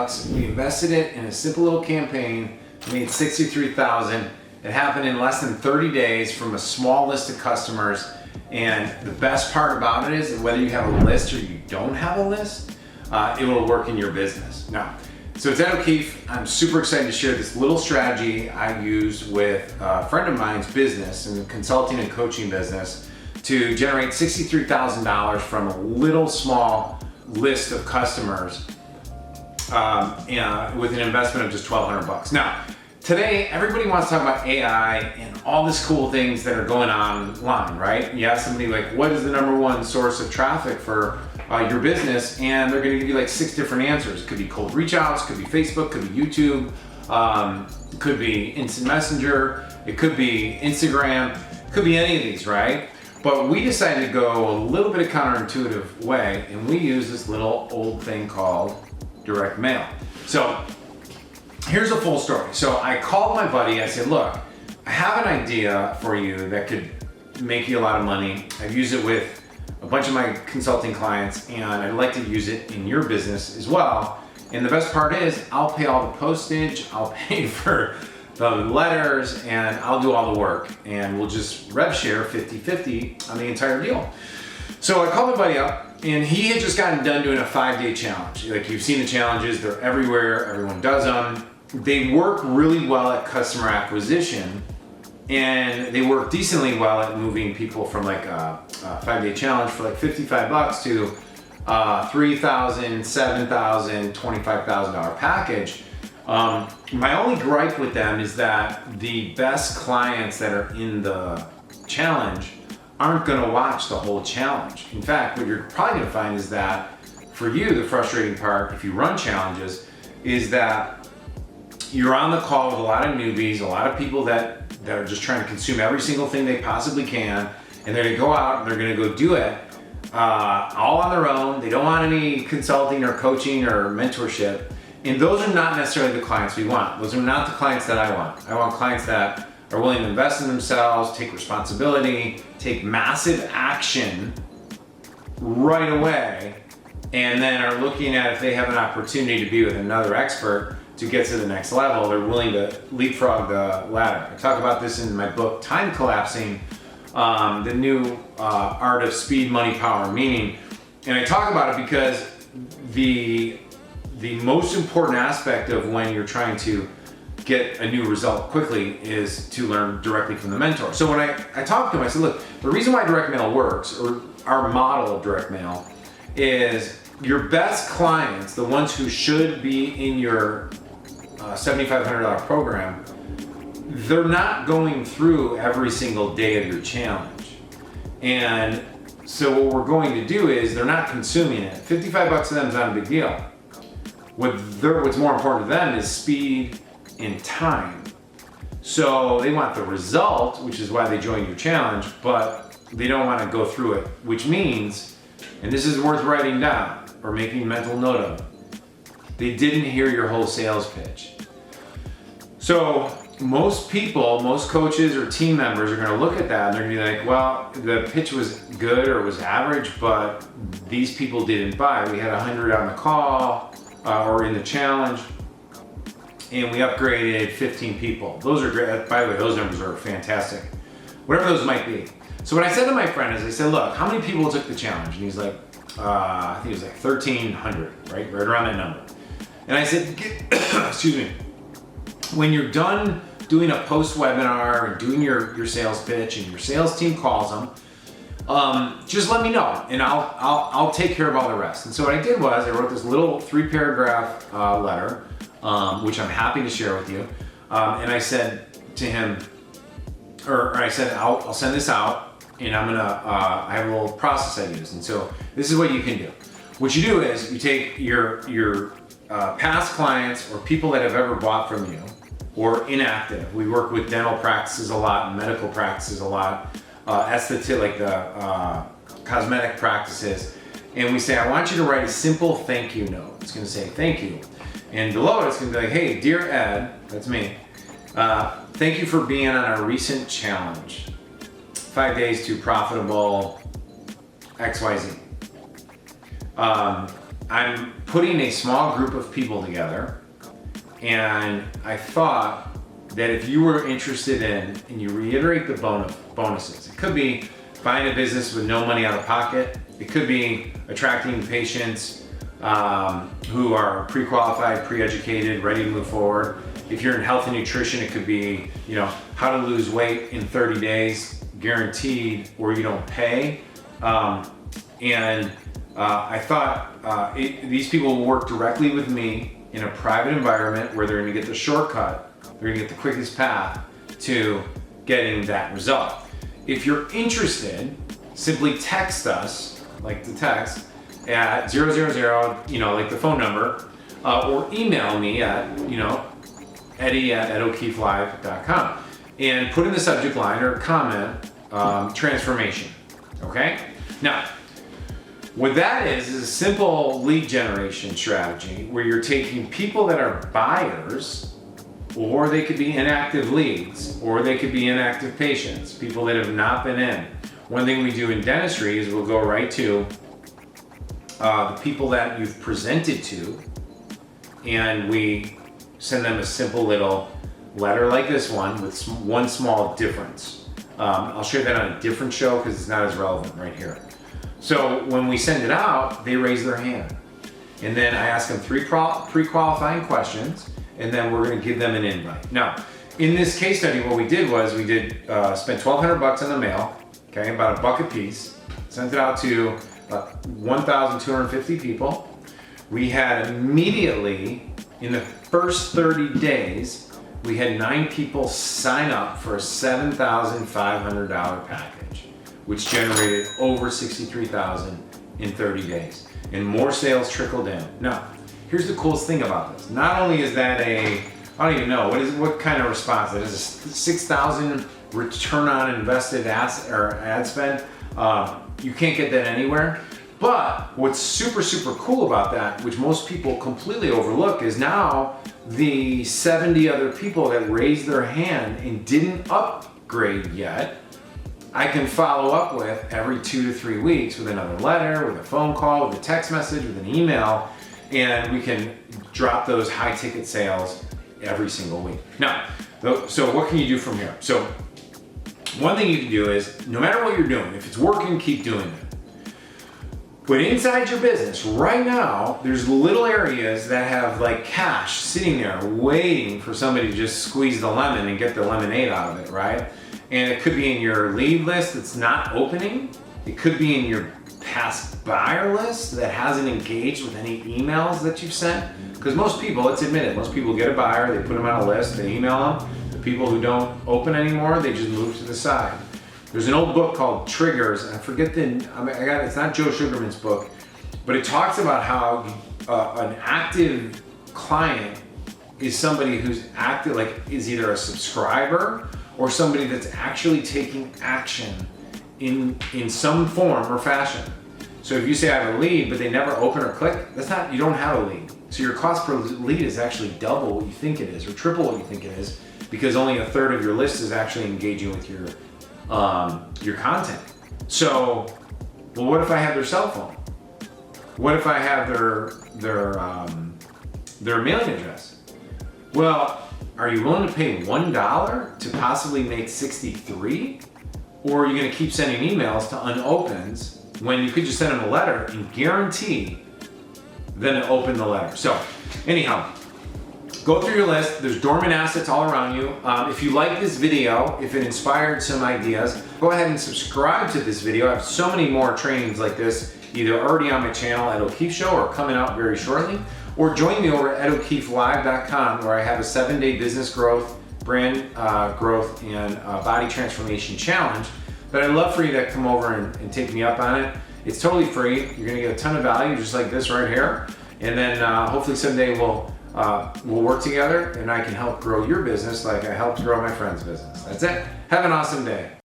bucks. We invested it in a simple little campaign, made 63,000. It happened in less than 30 days from a small list of customers. And the best part about it is that whether you have a list or you don't have a list, it will work in your business. Now, so it's Ed O'Keefe. I'm super excited to share this little strategy I used with a friend of mine's business in the consulting and coaching business to generate $63,000 from a little small list of customers with an investment of just 1,200 bucks. Now, today, everybody wants to talk about AI and all these cool things that are going on online, right? You ask somebody like, what is the number one source of traffic for your business? And they're gonna give you like 6 different answers. It could be cold reach outs, could be Facebook, could be YouTube, it could be Instant Messenger, it could be Instagram, it could be any of these, right? But we decided to go a little bit of counterintuitive way, and we use this little old thing called direct mail. So here's a full story. So I called my buddy, I said, look, I have an idea for you that could make you a lot of money. I've used it with a bunch of my consulting clients, and I'd like to use it in your business as well. And the best part is I'll pay all the postage, I'll pay for the letters, and I'll do all the work. And we'll just rev share 50-50 on the entire deal. So I called my buddy up, and he had just gotten done doing a 5-day challenge. Like, you've seen the challenges, they're everywhere, everyone does them. They work really well at customer acquisition, and they work decently well at moving people from like a 5-day challenge for like 55 bucks to $3,000, $7,000, $25,000 package. My only gripe with them is that the best clients that are in the challenge aren't gonna watch the whole challenge. In fact, what you're probably gonna find is that for you, the frustrating part, if you run challenges, is that you're on the call with a lot of newbies, a lot of people that are just trying to consume every single thing they possibly can, and they're gonna go out and they're gonna go do it all on their own. They don't want any consulting or coaching or mentorship. And those are not necessarily the clients we want. Those are not the clients that I want. I want clients that are willing to invest in themselves, take responsibility, take massive action right away, and then are looking at if they have an opportunity to be with another expert to get to the next level. They're willing to leapfrog the ladder. I talk about this in my book, Time Collapsing, the new art of speed, money, power, meaning. And I talk about it because the most important aspect of when you're trying to get a new result quickly is to learn directly from the mentor. So when I talked to him, I said, look, the reason why direct mail works, or our model of direct mail, is your best clients, the ones who should be in your $7,500 program, they're not going through every single day of your challenge. And so what we're going to do is they're not consuming it. 55 bucks to them is not a big deal. What's more important to them is speed and time. So they want the result, which is why they joined your challenge, but they don't want to go through it, which means, and this is worth writing down or making mental note of, they didn't hear your whole sales pitch. So most people, most coaches or team members are going to look at that and they're going to be like, well, the pitch was good or it was average, but these people didn't buy. We had 100 on the call or in the challenge, and we upgraded 15 people. Those are great. By the way, those numbers are fantastic. Whatever those might be. So what I said to my friend is, I said, look, how many people took the challenge? And he's like, I think it was like 1,300, right around that number. And I said, excuse me, when you're done doing a post webinar and doing your sales pitch and your sales team calls them, just let me know and I'll take care of all the rest. And so what I did was I wrote this little 3-paragraph letter, which I'm happy to share with you. And I said to him, or I said, I'll send this out, and I'm gonna, I have a little process I use. And so this is what you can do. What you do is you take your past clients or people that have ever bought from you, or inactive. We work with dental practices a lot, medical practices a lot, aesthetic, like the cosmetic practices. And we say, I want you to write a simple thank you note. It's gonna say thank you. And below it, it's gonna be like, hey, dear Ed, that's me. Thank you for being on our recent challenge. 5 days to profitable XYZ. I'm putting a small group of people together, and I thought that if you were interested in, and you reiterate the bonuses, it could be buying a business with no money out of pocket. It could be attracting patients who are pre-qualified, pre-educated, ready to move forward. If you're in health and nutrition, it could be, how to lose weight in 30 days, guaranteed, or you don't pay. I thought these people will work directly with me in a private environment where they're gonna get the shortcut, they're gonna get the quickest path to getting that result. If you're interested, simply text us, like the text, at 000, like the phone number, or email me at, Eddie@EdO'KeefeLive.com, and put in the subject line or comment, transformation, okay? Now, what that is a simple lead generation strategy where you're taking people that are buyers, or they could be inactive leads, or they could be inactive patients, people that have not been in. One thing we do in dentistry is we'll go right to the people that you've presented to, and we send them a simple little letter like this one with one small difference. I'll share that on a different show because it's not as relevant right here. So when we send it out, they raise their hand. And then I ask them 3 pre-qualifying questions, and then we're gonna give them an invite. Now, in this case study, what we did was we spent $1,200 in the mail, okay, about $1 a piece, sent it out to about 1,250 people. We had immediately, in the first 30 days, we had 9 people sign up for a $7,500 package, which generated over $63,000 in 30 days. And more sales trickled in. Now, here's the coolest thing about this. Not only is that I don't even know, what kind of response? That is a 6,000 return on invested ad spend. You can't get that anywhere. But what's super, super cool about that, which most people completely overlook, is now the 70 other people that raised their hand and didn't upgrade yet, I can follow up with every 2 to 3 weeks with another letter, with a phone call, with a text message, with an email, and we can drop those high ticket sales every single week. Now, so what can you do from here? So one thing you can do is, no matter what you're doing, if it's working, keep doing it. But inside your business right now, there's little areas that have like cash sitting there waiting for somebody to just squeeze the lemon and get the lemonade out of it, right? And it could be in your lead list that's not opening. It could be in your past buyer list that hasn't engaged with any emails that you've sent. Because most people, let's admit it, most people get a buyer, they put them on a list, they email them. The people who don't open anymore, they just move to the side. There's an old book called Triggers, and I forget it's not Joe Sugarman's book, but it talks about how an active client is somebody who's active, like is either a subscriber or somebody that's actually taking action in some form or fashion. So if you say I have a lead, but they never open or click, you don't have a lead. So your cost per lead is actually double what you think it is, or triple what you think it is, because only a third of your list is actually engaging with your content. So, well, what if I have their cell phone? What if I have their mailing address? Well, are you willing to pay $1 to possibly make 63? Or are you gonna keep sending emails to unopens when you could just send them a letter and guarantee them to open the letter? So anyhow, go through your list. There's dormant assets all around you. If you like this video, if it inspired some ideas, go ahead and subscribe to this video. I have so many more trainings like this, either already on my channel at O'Keefe Show or coming out very shortly, or join me over at EdO'KeefeLive.com, where I have a 7-day business growth, brand growth, and body transformation challenge that I'd love for you to come over and take me up on it. It's totally free. You're gonna get a ton of value just like this right here. And then hopefully someday we'll work together and I can help grow your business like I helped grow my friend's business. That's it. Have an awesome day.